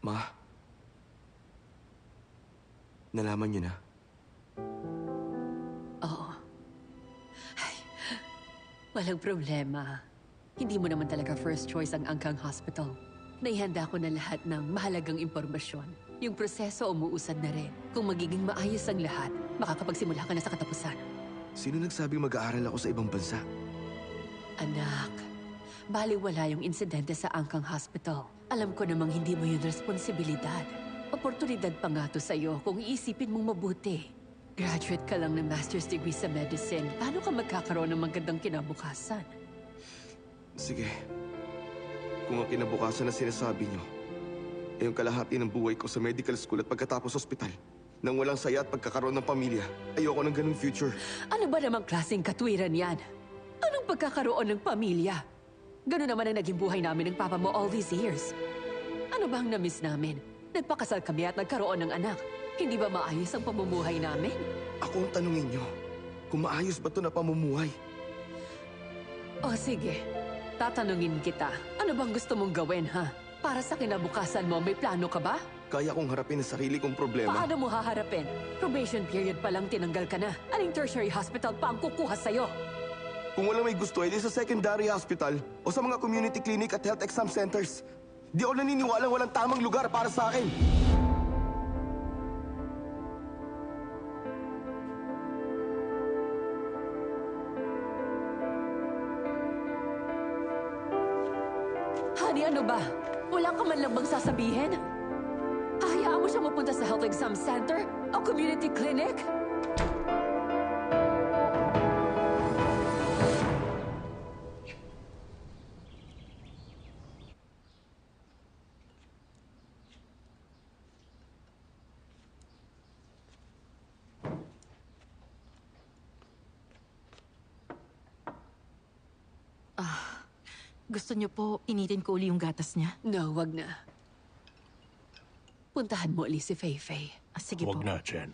Ma? Nalaman niyo na? Oo. Ay, walang problema. Hindi mo naman talaga first choice ang Angkang Hospital. Naihanda ko na lahat ng mahalagang impormasyon. Yung proseso umuusad na rin. Kung magiging maayos ang lahat, makakapagsimula ka na sa katapusan. Sino nagsabing mag-aaral ako sa ibang bansa? Anak, baliwala yung insidente sa Angkang Hospital. Alam ko namang hindi mo yun responsibilidad. Oportunidad pa nga to sa'yo kung iisipin mong mabuti. Graduate ka lang ng master's degree sa medicine. Paano ka magkakaroon ng magandang kinabukasan? Sige. Kung ang kinabukasan na sinasabi niyo, ay yung kalahati ng buhay ko sa medical school at pagkatapos ospital, nang walang saya at pagkakaroon ng pamilya, ayoko ng ganung future. Ano ba namang klaseng katwiran yan? Anong pagkakaroon ng pamilya? Ganun naman ang naging buhay namin ng papa mo all these years. Ano ba ang na-miss namin? Nagpakasal kami at nagkaroon ng anak. Hindi ba maayos ang pamumuhay namin? Ako ang tanungin niyo, kung maayos ba ito na pamumuhay? O sige, tatanungin kita. Ano bang gusto mong gawin, ha? Para sa kinabukasan mo, may plano ka ba? Kaya kong harapin ang sarili kong problema. Paano mo haharapin? Probation period pa lang tinanggal ka na. Aling tertiary hospital pa ang kukuha sa'yo? Kung walang may gusto, edi sa secondary hospital o sa mga community clinic at health exam centers. Di ako naniniwalang walang tamang lugar para sa akin. Honey, ano ba? Wala ka man lang bang sasabihin? Hahayaan mo siya mapunta sa health exam center? O community clinic? Gusto niyo po, initin ko uli yung gatas niya? No, wag na. Puntahan mo uli si Fei-Fei. Sige po. Huwag na, Chen.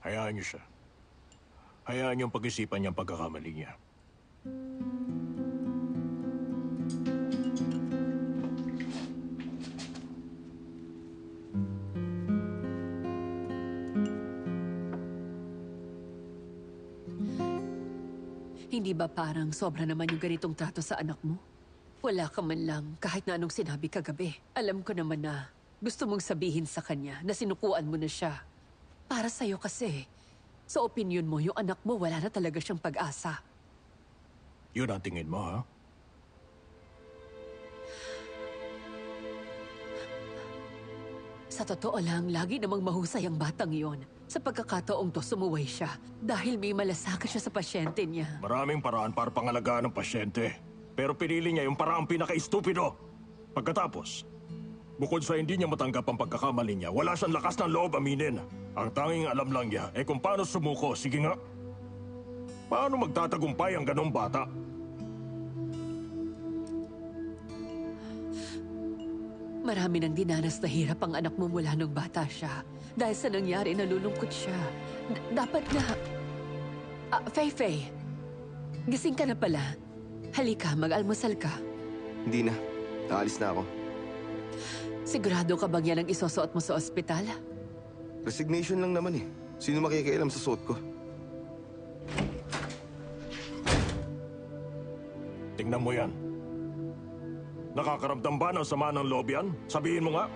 Hayaan niyo siya. Hayaan niyong pag-isipan niyang pagkakamali niya. Hindi ba parang sobra naman yung ganitong trato sa anak mo? Wala ka man lang kahit na anong sinabi kagabi. Alam ko naman na gusto mong sabihin sa kanya na sinukuan mo na siya. Para sa'yo kasi, sa opinyon mo, yung anak mo wala na talaga siyang pag-asa. Yun ang tingin mo, ha? Sa totoo lang, lagi namang mahusay ang batang yon. Sa pagkakataong to, sumuway siya dahil may malasakit siya sa pasyente niya. Maraming paraan para pangalagaan ng pasyente. Pero pinili niya yung paraang pinaka-estupido. Pagkatapos, bukod sa hindi niya matanggap ang pagkakamali niya, wala siyang lakas ng loob aminin. Ang tanging alam lang niya kung paano sumuko. Sige nga. Paano magtatagumpay ang ganong bata? Marami nang dinanas na hirap ang anak mo mula nung bata siya. Dahil sa nangyari, nalulungkot siya. Dapat nga... Fei-Fei, gising ka na pala. Halika, mag-almusal ka. Hindi na. Naalis na ako. Sigurado ka bang yan ang isusuot mo sa ospital? Resignation lang naman eh. Sino makikialam sa suot ko? Tingnan mo yan. Nakakaramdam ba ng sama ng loob yan? Sabihin mo nga.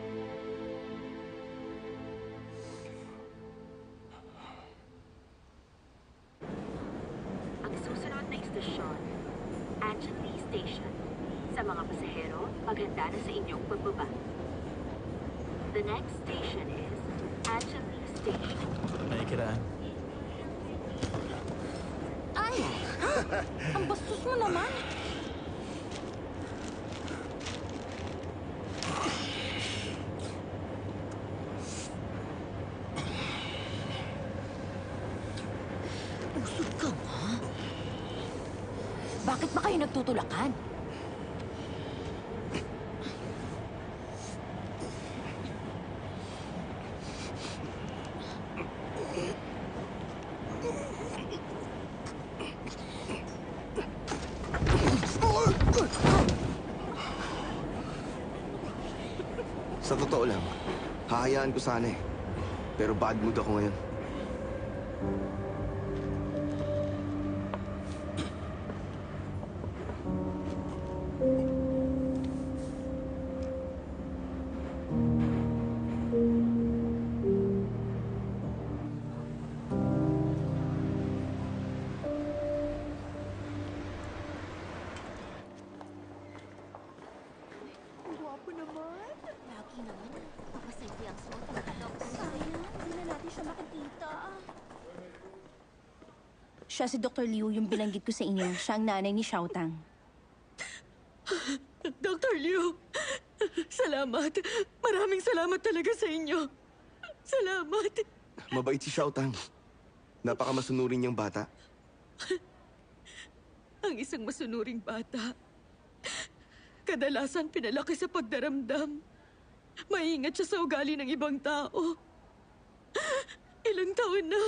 Ang susunod na istasyon, Angelie Station. Sa mga pasahero, maghanda na sa inyong pagbaba. The next station is Angelie Station. Nakikiraan. Ay! Ang bastos mo naman! Usod ka nga. Bakit ba kayo nagtutulakan? Sa totoo lang, hahayaan ko sana eh. Pero bad mood ako ngayon. Lagi naman. Papasimple ang suot ang kalok. Sayang, hindi na natin siya makikita. Siya si Dr. Liu, yung binanggit ko sa inyo. Siya ang nanay ni Xiaotang. Dr. Liu, salamat. Maraming salamat talaga sa inyo. Salamat. Mabait si Xiaotang. Napakamasunurin niyang bata. Ang isang masunuring bata. Kadalasan pinalaki sa pagdaramdam. Maingat siya sa ugali ng ibang tao. Ilang taon na.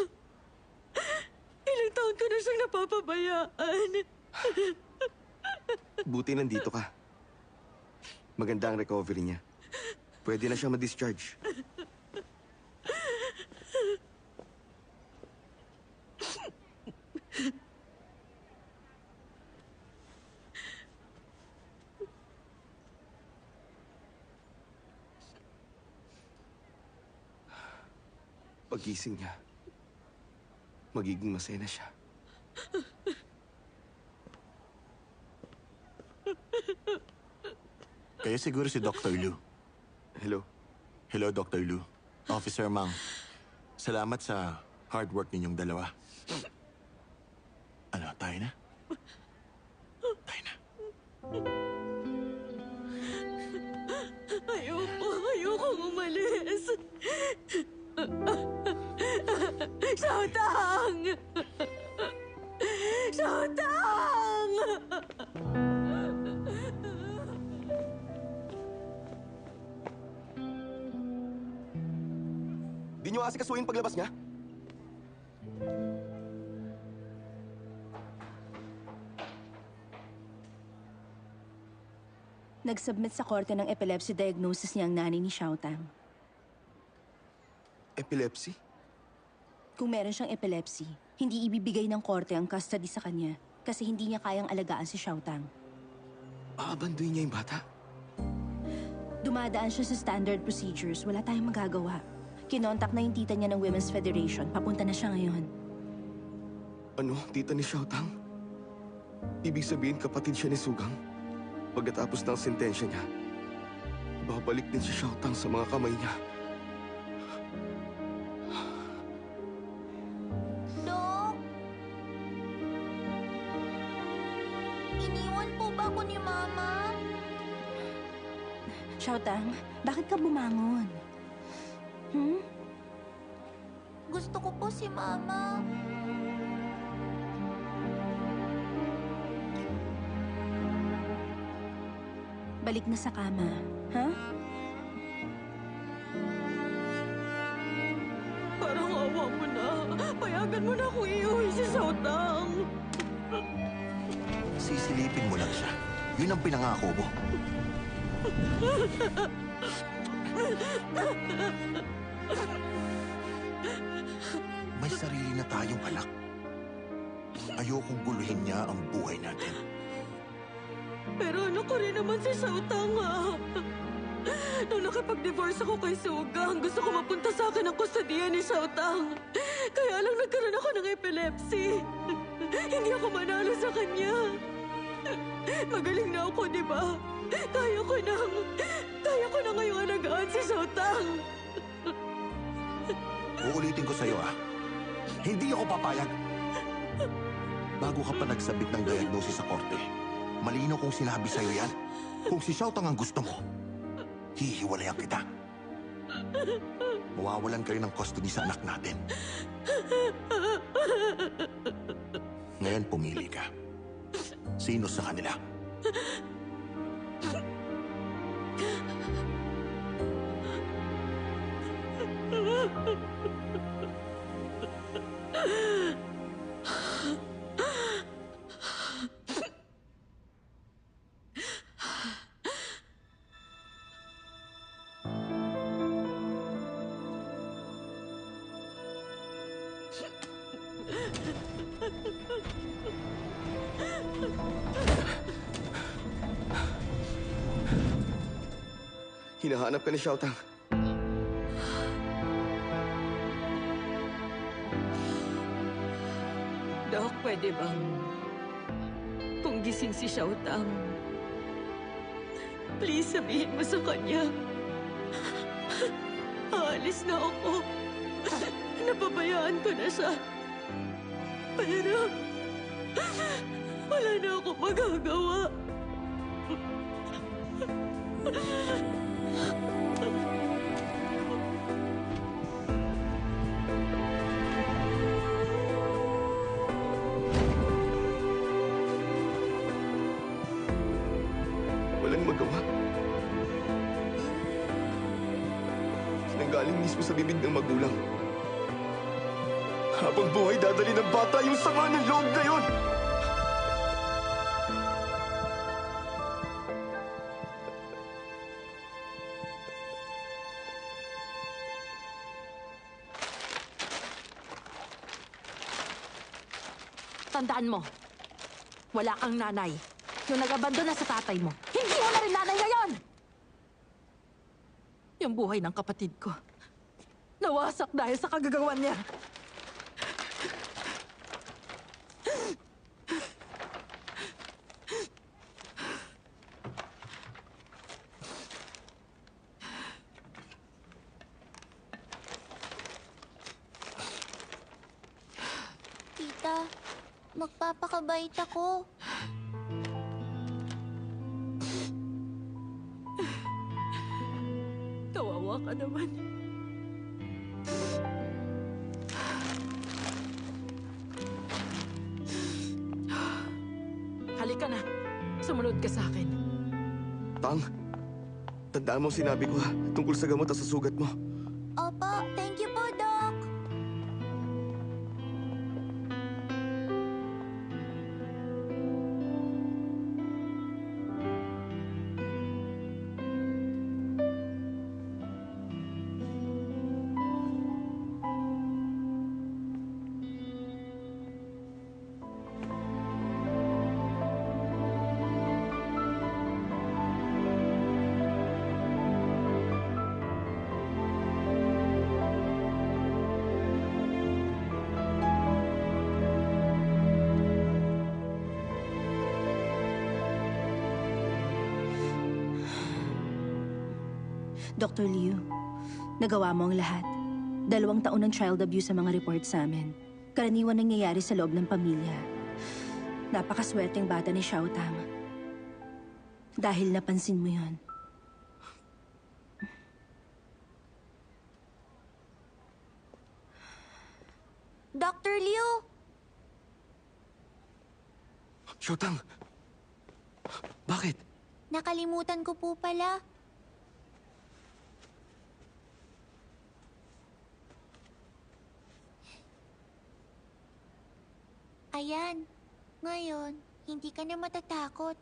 Ilang taon ko na siyang napapabayaan. Buti nandito ka. Maganda ang recovery niya. Pwede na siya ma-discharge. Pagising niya, magiging masaya na siya. Kaya siguro si Dr. Liu. Hello? Hello, Dr. Liu. Officer Mang. Salamat sa hard work ninyong dalawa. Ano, tayo na? Tayo na. Ayokong umalis. Xiaotang! Xiaotang! Di niyo asikasuhin paglabas niya? Nag-submit sa korte ng epilepsy diagnosis niya ang nanay ni Xiaotang. Epilepsy? Kung meron siyang epilepsy, hindi ibibigay ng korte ang custody sa kanya kasi hindi niya kayang alagaan si Xiaotang. Aabanduin niya yung bata? Dumadaan siya sa standard procedures. Wala tayong magagawa. Kinontak na yung tita niya ng Women's Federation. Papunta na siya ngayon. Ano, tita ni Xiaotang? Ibig sabihin kapatid siya ni Sugang? Pagkatapos ng sentensya niya, babalik din si Xiaotang sa mga kamay niya. Dok? Iniwan po ba ako ni Mama? Xiaotang, bakit ka bumangon? Gusto ko po si Mama. Balik na sa kama, ha? Parang awa mo na. Payagan mo na akong iuwi si Xiaotang. Sisilipin mo lang siya. Yun ang pinangako mo. May sarili na tayong anak. Ayokong guluhin niya ang buhay natin. Pero ano ko rin naman si Xiaotang, ha? Nung nakipag-divorce ako kay Sugang, gusto ko mapunta sa akin ang kustodiya ni Xiaotang. Kaya lang nagkaroon ako ng epilepsy. Hindi ako manalo sa kanya. Magaling na ako, di ba? Kaya ko na ngayong alagaan si Xiaotang. Uulitin ko sa'yo, Hindi ako papayag. Bago ka pa nagsabit ng diagnosis sa korte, malino kong sinabi sa'yo yan. Kung si Xiaotang ang gusto mo, hihiwalayan kita. Mawawalan kayo ng custody sa anak natin. Ngayon pumili ka. Sino sa kanila? Hinahanap ka ni Xiaotang. Doc, pwede bang kung gising si Xiaotang, please sabihin mo sa kanya. Aalis na ako. Napabayaan ko na siya. Pero wala na ako magagawa. Walang magawa. Nanggaling mismo sa bibig ng magulang. Habang buhay, dadali ng bata yung sama ng loob na yun! Tandaan mo, wala kang nanay. Yung nag-abandona sa tatay mo, hindi mo na rin nanay ngayon! Yung buhay ng kapatid ko, nawasak dahil sa kagagawan niya. Tita, magpapakabait ako. Kawawa ka naman. Halika na, sumunod ka sa akin. Tang, tandaan mo ang sinabi ko ha, tungkol sa gamot at sa sugat mo. Opo, thank you po, Doc. Dr. Liu, nagawa mo ang lahat. 2 taon ng child abuse sa mga report sa amin. Karaniwan nangyayari sa loob ng pamilya. Napakaswerteng bata ni Xiaotang. Dahil napansin mo yon. Dr. Liu! Xiaotang! Bakit? Nakalimutan ko po pala. Ayan. Ngayon, hindi ka na matatakot.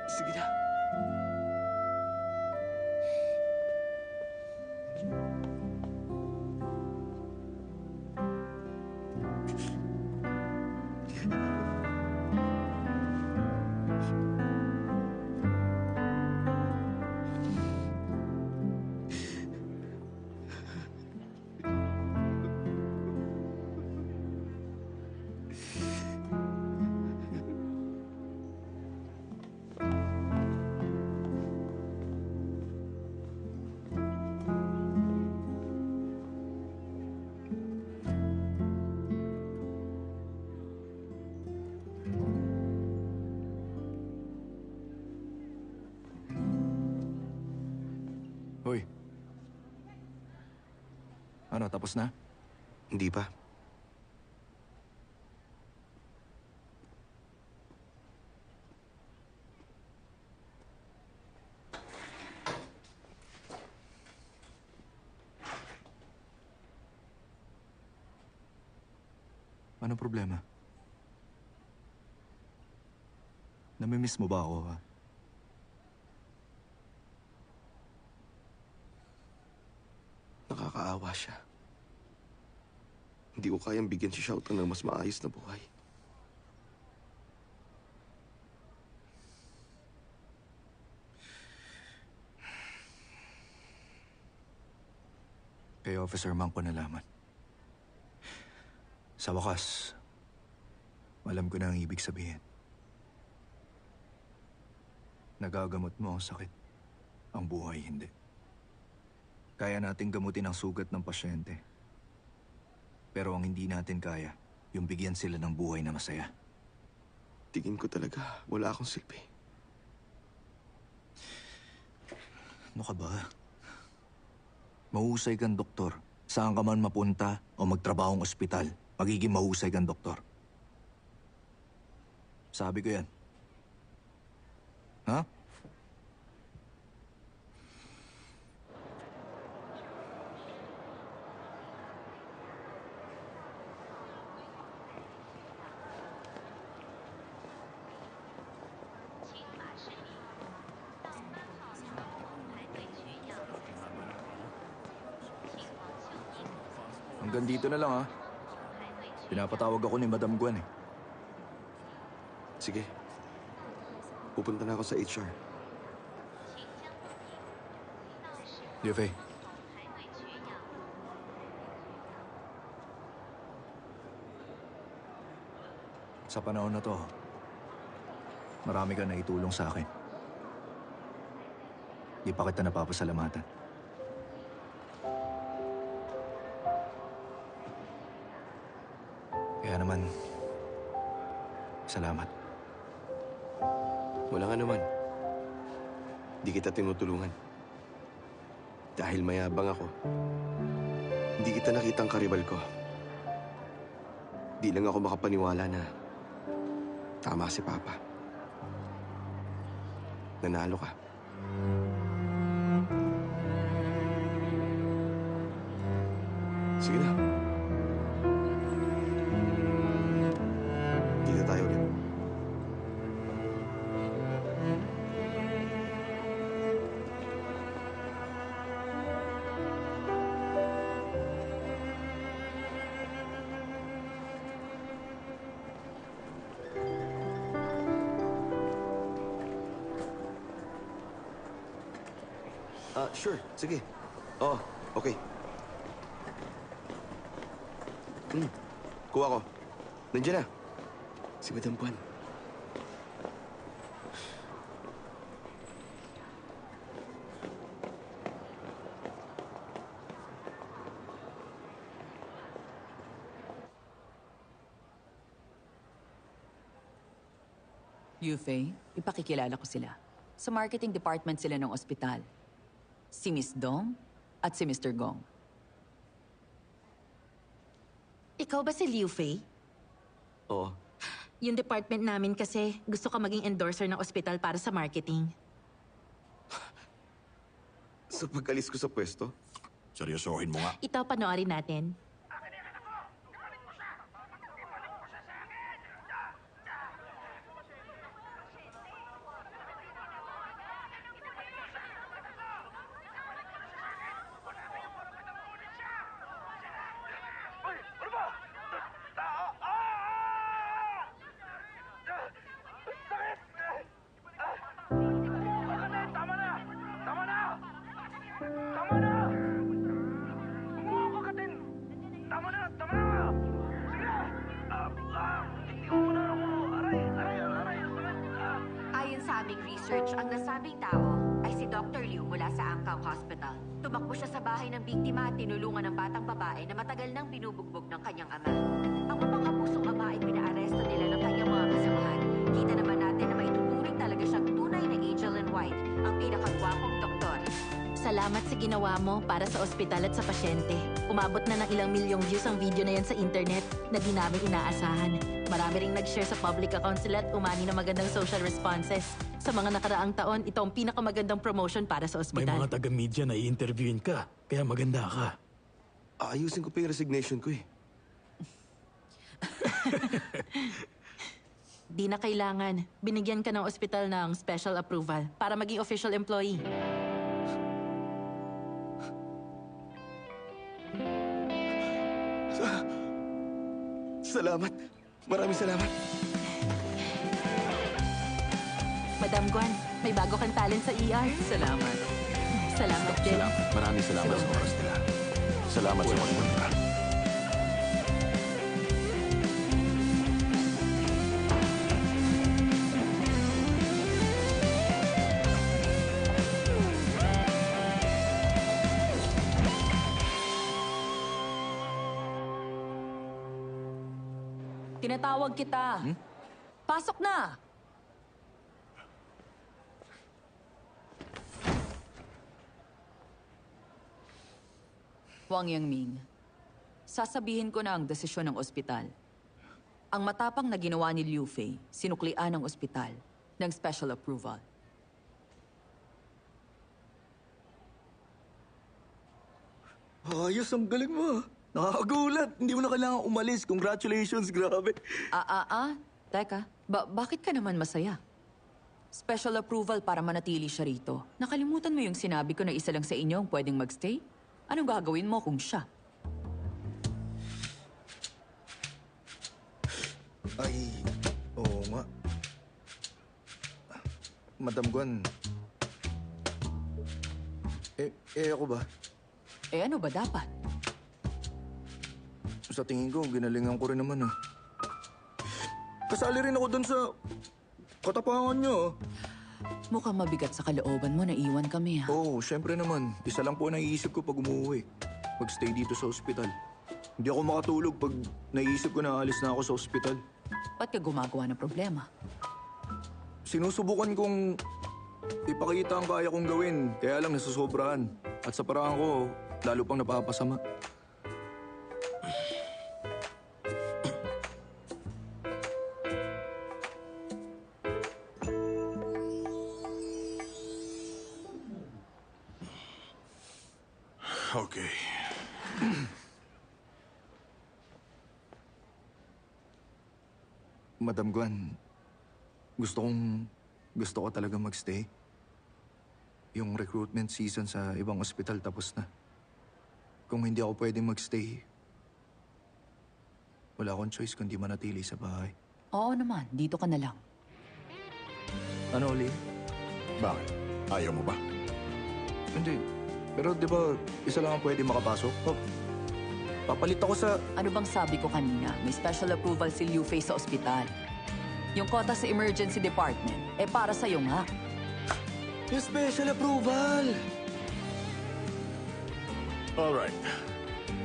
Sige na. Hoy, Ano, tapos na? Hindi pa. Ano problema? Namimiss mo ba ako, ha? Nakakaawa siya. Hindi ko kayang bigyan si Xiaotang ng mas maayos na buhay. Kay Officer Mang ko nalaman. Sa wakas, alam ko na ang ibig sabihin. Nagagamot mo ang sakit. Ang buhay hindi. Kaya nating gamutin ang sugat ng pasyente. Pero ang hindi natin kaya, yung bigyan sila ng buhay na masaya. Tingin ko talaga, wala akong silbi. Ano ka ba? Mahusay kang doktor. Saan ka man mapunta o magtrabahong ospital, magiging mahusay kang doktor. Sabi ko yan. Ha? Hanggang dito na lang, ha? Pinapatawag ako ni Madam Gwen, eh. Sige. Pupunta na ako sa HR. Liu Fei. Sa panahon na to, marami ka na itulong sa akin. Di pa kita napapasalamatan. Kaya naman, salamat. Wala nga naman. Di kita tinutulungan. Dahil mayabang ako, hindi kita nakitang karibal ko. Di lang ako makapaniwala na tama si Papa. Nanalo ka. Sige na. Kita tayo ulit. Sure. Sige. Oo, okay. Kuha ko. Nandiyan na. Si Madam Puan. Yufei, ipakikilala ko sila. Sa marketing department sila ng ospital. Si Miss Dong at si Mr. Gong. Ikaw ba si Liu Fei? Oo. Yung department namin kasi gusto ka maging endorser ng ospital para sa marketing. Sa pag-alis ko sa pwesto, Seryosohin mo nga. Ito, panoorin natin. Ayon sa aming research, ang nasabing tao ay si Dr. Liu mula sa Angkang Hospital. Tumakbo siya sa bahay ng biktima at tinulungan ng batang babae na matagal nang binubugbog ng kanyang ama. Ang mapang-abusong ama ay pinaaresto nila ng kanyang mga kasamahan. Kita naman natin na maituturing talaga siyang tunay na angel in white, ang pinakagwapong doktor. Sa Salamat sa ginawa mo para sa ospital at sa pasyente. Umabot na ng ilang milyong views ang video na yan sa internet na di namin inaasahan. Marami ring nag-share sa public accounts nila at umani na magandang social responses. Sa mga nakaraang taon, ito ang pinakamagandang promotion para sa May ospital. mga taga-media na i-interviewin ka, kaya maganda ka. Ayusin ko pa yung resignation ko eh. Di na kailangan. Binigyan ka ng ospital ng special approval para maging official employee. Salamat. Maraming salamat. Madam Guan, may bago kang talent sa ER. Salamat. Salamat din. Maraming salamat sa oras nila. Salamat sa pagpunta. Tinatawag kita. Pasok na! Wang Yangming, sasabihin ko na ang desisyon ng ospital. Ang matapang na ginawa ni Liu Fei, sinuklian ng ospital ng special approval. Ayos, ang galing mo. Nakakagulat. Hindi mo na kailangan umalis. Congratulations, grabe. Teka, bakit ka naman masaya? Special approval para manatili siya rito. Nakalimutan mo yung sinabi ko na isa lang sa inyo ang pwedeng magstay? Anong gagawin mo kung siya? Ay, oo nga. Madam Guan. Ako ba? Ano ba dapat? Sa tingin ko, ginalingan ko rin naman Kasali rin ako dun sa katapangan niyo. Mukhang mabigat sa kalooban mo na iwan kami, ha? Oo, syempre naman. Isa lang po ang naiisip ko pag umuwi. Magstay dito sa ospital. Hindi ako makatulog pag naiisip ko na alis na ako sa ospital. Ba't ka gumagawa ng problema? Sinusubukan kong ipakita ang kaya kong gawin. Kaya lang nasusobrahan. At sa paraan ko, lalo pang napapasama. Okay. Madam Guan, gusto ko talaga magstay. Yung recruitment season sa ibang ospital tapos na. Kung hindi ako pwedeng magstay, wala akong choice kundi manatili sa bahay. Oo naman, dito ka na lang. Ano, Oli? Bakit? Ayaw mo ba? Hindi. Pero di ba, isa lang ang pwede makapasok? Papalit ako sa... Ano bang sabi ko kanina? May special approval si Liu Fei sa ospital. Yung kota sa emergency department, para sa'yo nga. Yung special approval! Alright.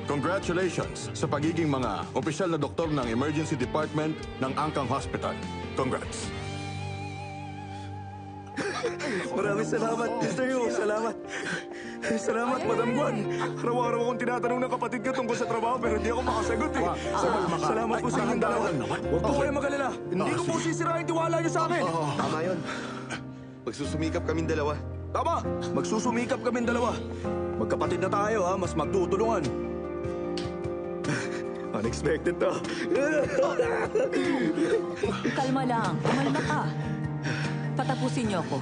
Congratulations sa pagiging mga opisyal na doktor ng Emergency Department ng Angkang Hospital. Congrats. Maraming salamat, Mr. Yu. Salamat. Salamat, Madam Guan. Araw-araw akong tinatanong ng kapatid ko tungkol sa trabaho pero hindi ako makasagot Salamat po sa inyong dalawa. Huwag po kayo mag-alala. Hindi ko po sisirain tiwala niyo sa akin. Tama yun. Magsusumikap kaming dalawa. Tama! Magsusumikap kaming dalawa. Magkapatid na tayo, ha? Mas magtutulungan. Unexpected to. Kalma lang, kumalma ka. Patapusin niyo ako.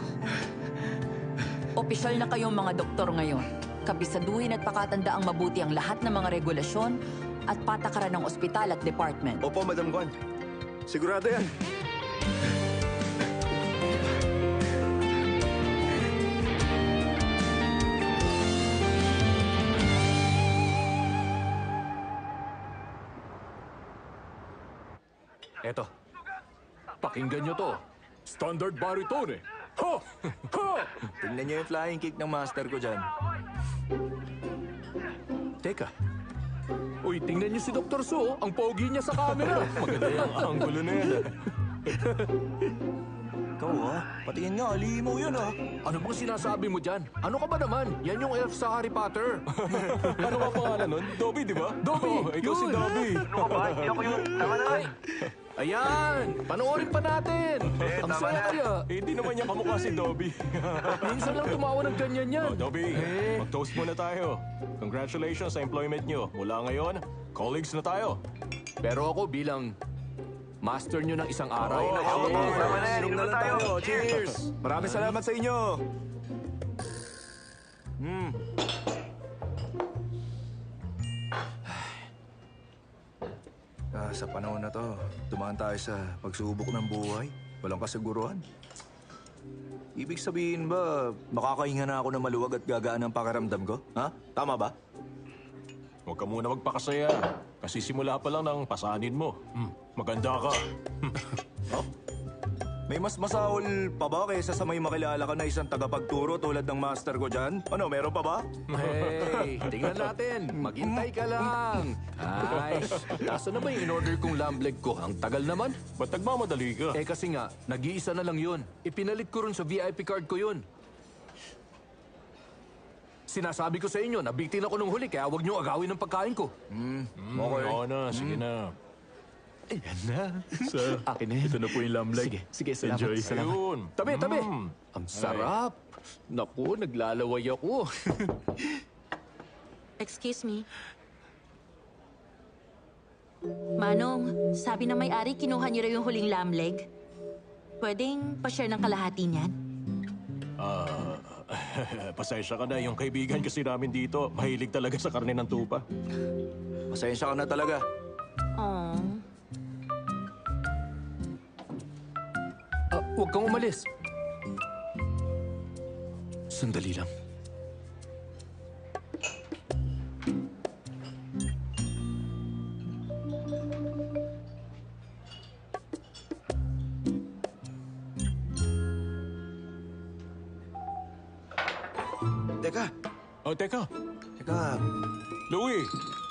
Opisyal na kayong mga doktor ngayon. Kabisaduhin at pakatandaang mabuti ang lahat ng mga regulasyon at patakaran ng ospital at department. Opo, Madam Guan. Sigurado yan. Eto, pakinggan nyo to. Standard baritone eh. Ha! Ha! Tingnan niyo yung flying kick ng master ko dyan. Teka. Uy, tingnan niyo si Dr. Su. Ang pogi niya sa camera. Maganda yung angulo na yan. Ikaw patingin nga, alimaw yan Ano bang sinasabi mo dyan? Ano ka ba naman? Yan yung elf sa Harry Potter. Ano nga pangalan nun? Dobby, di ba? Dobby! Oh, ikaw si Yun. Dobby. Ano ka ba? Hindi ako yun. Tama na. Ayan! Panoorin pa natin! Ang saya kaya. Hindi naman niya kamukha si Dobby. Minsan lang tumawa ng ganyan yan. Oh, Dobby, mag-toast muna tayo. Congratulations sa employment nyo. Mula ngayon, colleagues na tayo. Pero ako bilang master nyo ng isang araw. Inom na lang tayo. Cheers! Maraming salamat sa inyo. Sa panahon na to, dumaan tayo sa pagsubok ng buhay. Walang kasaguruhan. Ibig sabihin ba, makakahinga na ako ng maluwag at gagaan ang pakiramdam ko? Ha? Tama ba? Huwag ka muna magpakasaya. Kasi simula pa lang ng pasanin mo. Maganda ka. May mas masahol pa ba kaysa sa may makilala ka na isang tagapagturo tulad ng master ko dyan? Ano, meron pa ba? Hey, tingnan natin. Maghintay ka lang. Ay, nasa na ba yung in-order kong lamb leg ko? Ang tagal naman. Ba't nagmamadali ka? Kasi nga, nag-iisa na lang yun. Ipinalit ko rin sa VIP card ko yun. Sinasabi ko sa inyo, nabiktin ako nung huli, kaya huwag niyo agawin ang pagkain ko. Okay. Oo na, sige na. Ayan na. Sir, Akin na yan. ito na po yung lamb leg. Sige, salamat. Enjoy. Salamat. Ayun. Tabi, tabi. Ang sarap. Naku, naglalaway ako. Excuse me. Manong, sabi ng may-ari, kinuha niyo raw yung huling lamb leg. Pwedeng pa-share ng kalahati niyan? Pasensya ka na, yung kaibigan kasi namin dito, mahilig talaga sa karne ng tupa. Pasensya ka na talaga. Aww. Huwag kang umalis. Sandali lang. Teka, Oh, teka. Teka, Louie!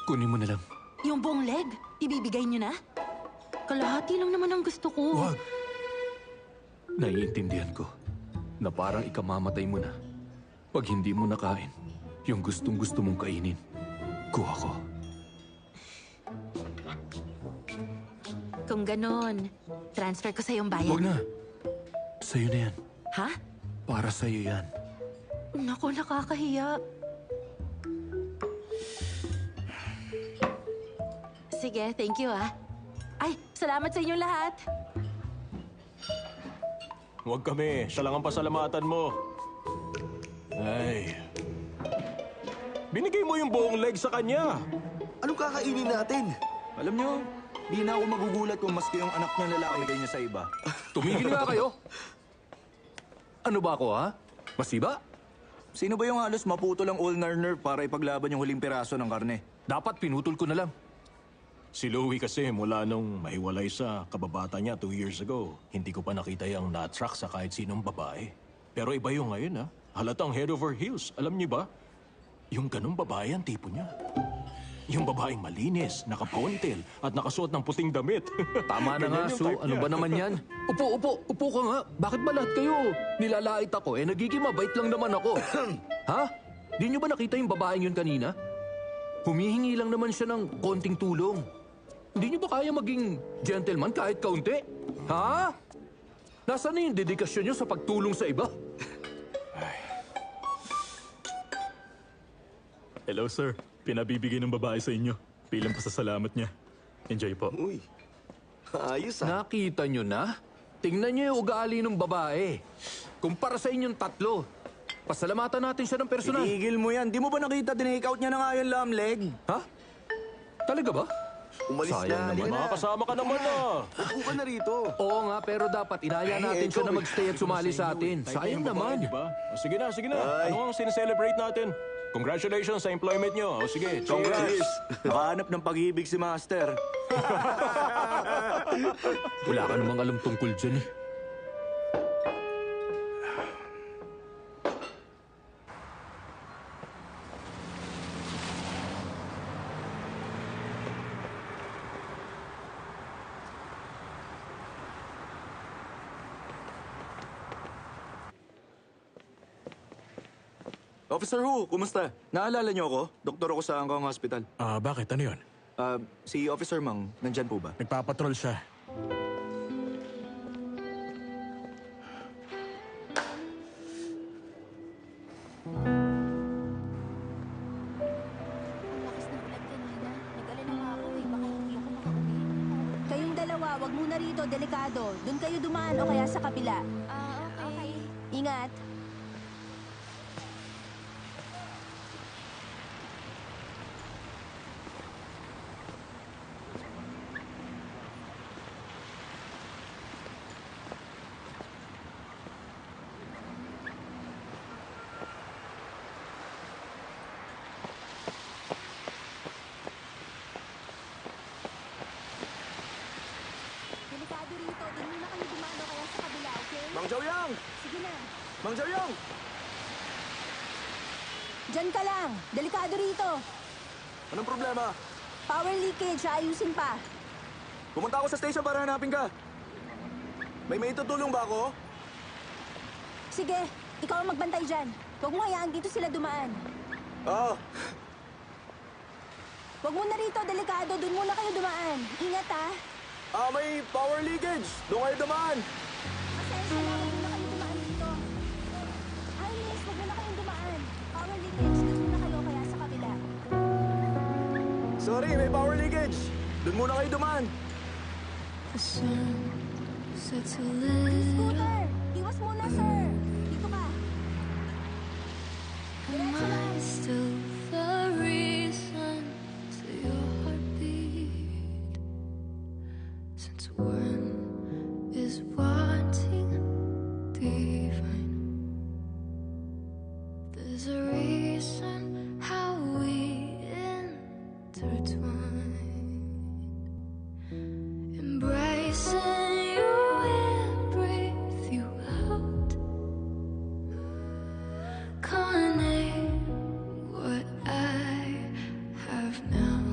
Kunin mo na lang. Yung buong leg, ibibigay niyo na? Kalahati lang naman ang gusto ko. Wag. Naiintindihan ko na parang ikamamatay mo na. Pag hindi mo nakain, yung gustong-gusto mong kainin, kuha ko. Kung ganon, transfer ko sa iyong bayan. Huwag na. Sa'yo na yan. Ha? Para sa'yo yan. Naku, nakakahiya. Sige, thank you Ay, salamat sa inyong lahat. Huwag kami. Siya lang ang pasalamatan mo. Ay. Binigay mo yung buong leg sa kanya. anong kakainin natin? alam nyo, di na ako magugulat kung maski yung anak niya lalaki kayo niya sa iba. Tumigil nga kayo. Ano ba ako, ha? Masiba? Sino ba yung halos maputol ang ulnar nerve para ipaglaban yung huling piraso ng karne? Dapat pinutol ko na lang. Si Louie kasi mula nung mahiwalay sa kababata niya 2 years ago, hindi ko pa nakita yung na-attract sa kahit sinong babae. Pero iba yung ngayon Halatang head over heels. Alam niyo ba? Yung ganong babae ang tipo niya. Yung babaeng malinis, nakapontel, at nakasuot ng puting damit. Tama na nga, Ganyan yung Sue. type Ano niya. ba naman yan? Upo ka nga. Bakit ba lahat kayo nilalait ako? Nagiging mabait lang naman ako. Ha? Di niyo ba nakita yung babaeng yun kanina? Humihingi lang naman siya ng konting tulong. Hindi niyo ba kaya maging gentleman kahit kaunti? Ha? Nasaan na yung dedikasyon niyo sa pagtulong sa iba? Hello, sir. Pinabibigay ng babae sa inyo. Bilang pasasalamat niya. Enjoy po. Uy, ayos Nakita niyo na? Tingnan niyo yung ugali ng babae. Kumpara sa inyong tatlo. Pasalamatan natin siya ng personal. Itigil mo yan. Di mo ba nakita dinake out niya na nga yung lamb leg? Ha? Talaga ba? Umalis Sayang na, naman. halika na. Makakasama ka naman Upo ka na rito. Oo nga, pero dapat inaya natin siya na magstay at sumali sa atin. Sayang naman. Di ba? Sige na, sige na. Ano ang sineselebrate natin? Congratulations sa employment nyo. O sige, Congrats! Nakahanap ng pag-ibig si Master. Wala ka namang alam tungkol dyan Officer Hu, kumusta? Naalala niyo ako? Doktor ako sa Angkong Hospital. Bakit? Ano yun? Si Officer Mang, nandyan po ba? Nagpapatrol siya. Lakas ng ulan kanina. Nag-alala nga ako eh. Baka hindi ako makauwi. Kayong dalawa, wag muna rito. Delikado. Doon kayo dumaan o kaya sa kabila. Okay. Ingat. Delikado rito. Doon muna kayo dumaan o kaya sa kabila, okay? Mang Joyang! Sige na. Mang Joyang! Diyan ka lang. Delikado rito. Anong problema? Power leakage. Ayusin pa. Pumunta ako sa station para hanapin ka. May tutulong ba ako? Sige, ikaw ang magbantay dyan. Huwag mo hayaan dito sila dumaan. Oo. Huwag muna rito, delikado. Doon muna kayo dumaan. Ingat ha. May power leakage. Doon kayo dumaan. Pasensya na, huwag muna kayo dumaan dito. Ay, miss, huwag muna kayong dumaan. Power leakage, doon muna kayo kaya sa kabila. Sorry, may power leakage. Doon muna kayo dumaan. Scooter! Iwas muna, sir! Dito ka. Diretso lang. There's a reason how we intertwine. Embracing you in, breathe you out. Can't name what I have now.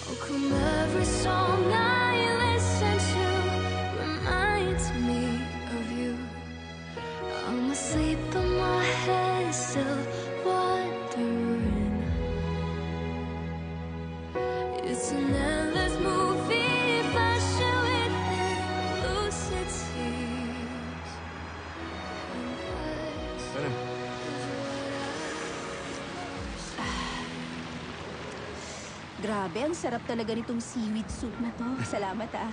How come every song I listen to reminds me of you? I'm asleep but my head's still wandering. It's an endless movie flashing within lucid scenes. Ano? Grabe, ang sarap talaga nitong seaweed soup na to. Salamat ah.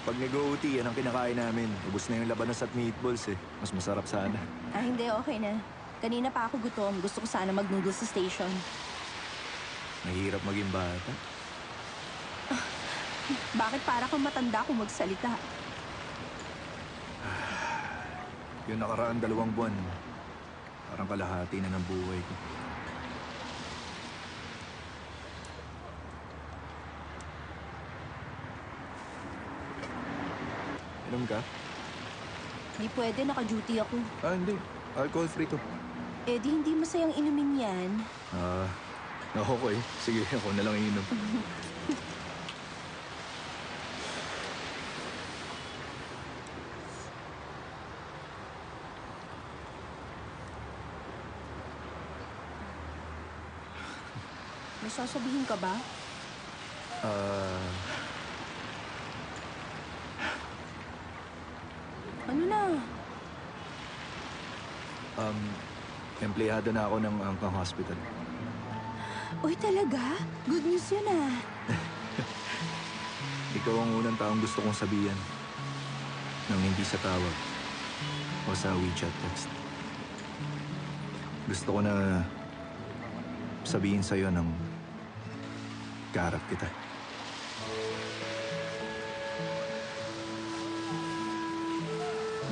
Pag nag-OT, yan ang kinakain namin. Ubus na yung labanos at meatballs eh. Mas masarap sana. Hindi, okay na. Kanina pa ako gutom. Gusto ko sana mag-noodles sa station. Mahirap maging bata. Bakit para kang matanda kung magsalita? Yung nakaraan 2 buwan, parang kalahati na ng buhay ko. Inom ka? Di pwede, naka-duty ako. Hindi. Alcohol free to. Eh di hindi masayang inumin yan. Okay. Sige, ako na lang inom. May sasabihin ka ba? Ano na? Empleyado na ako ng Angkang Hospital. Uy, talaga? Good news yun ah. Ikaw ang unang taong gusto kong sabihan. Nang hindi sa tawag o sa WeChat text. Gusto ko na sabihin sa'yo nang kaharap kita.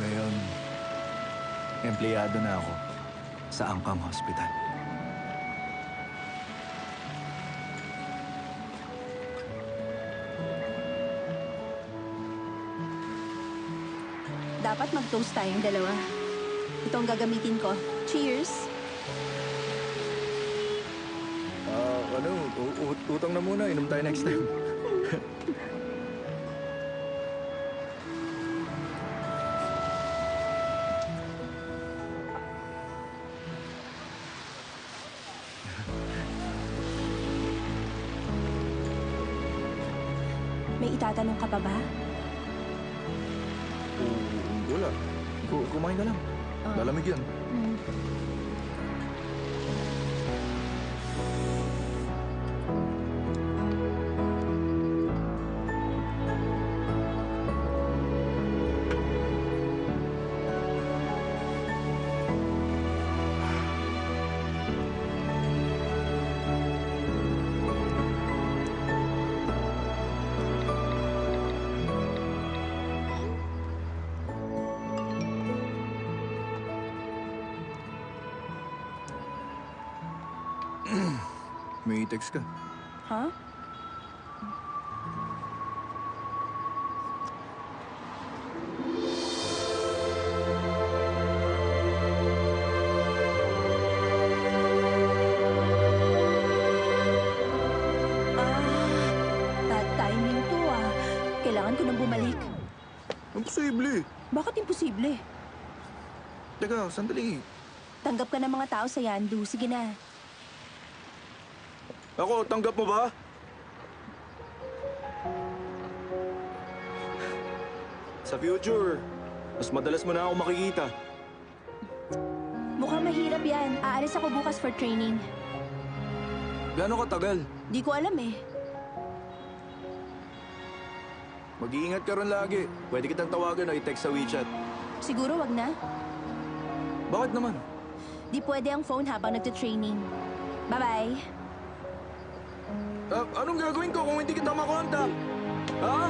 Ngayon, empleyado na ako sa Angkang Hospital. Dapat mag-toast tayong dalawa. Ito ang gagamitin ko. Cheers! Utang na muna. Inom tayo next time. May itatanong ka pa ba? Wala. Kumain ka lang. Lalamig yan. May text ka. Ha? Bad timing to ah. Kailangan ko nang bumalik. Imposible. Bakit imposible? Teka, sandali. Tanggap ka ng mga tao sa Yandu. Sige na. Ako, tanggap mo ba? Sa future, mas madalas mo na ako makikita. Mukhang mahirap yan. Aalis ako bukas for training. Gano'ng katagal? Di ko alam eh. Mag-iingat ka ron lagi. Pwede kitang tawagan o i-text sa WeChat. Siguro wag na. Bakit naman? Di pwede ang phone habang nagte-training. Bye-bye. Anong gagawin ko kung hindi kita makontak? Ha?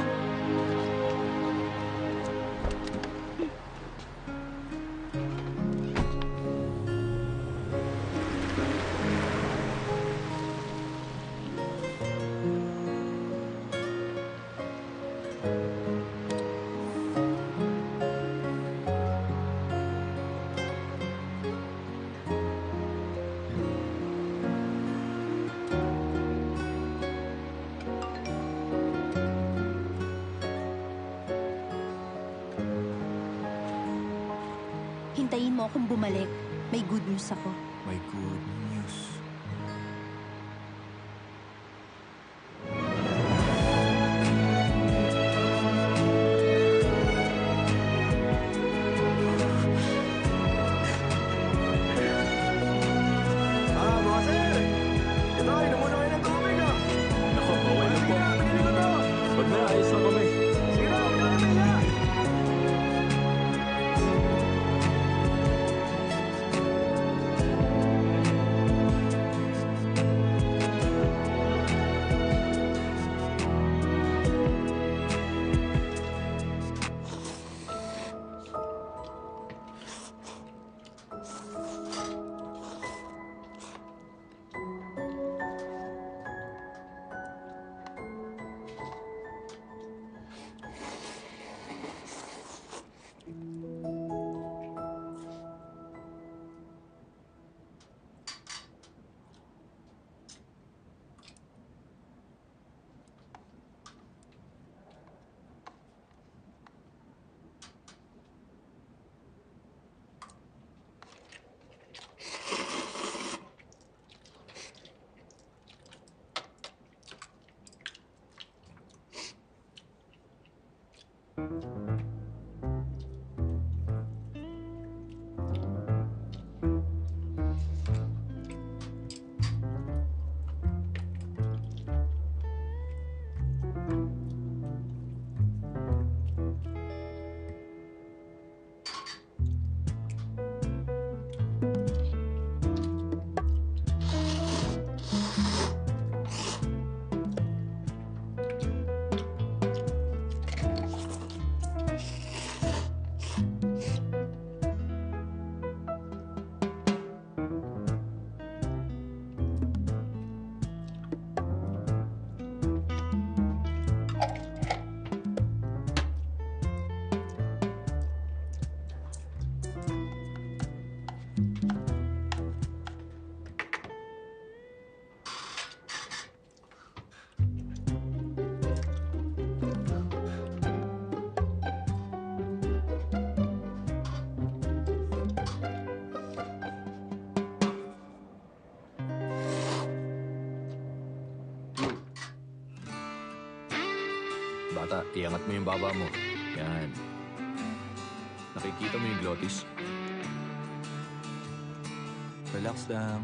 Hintayin mo akong bumalik. May good news ako. May good news. Mga sir! Ito, inom muna kayo ng tubig ah! Nako, okay lang po. Pinili ko to! Wag na, ayos lang kami. Sige na, huwag na kayo mahiya! Bata, iangat mo yung baba mo. Yan. Nakikita mo yung glottis? Relax lang.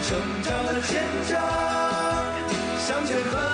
成长的坚强，向前奔。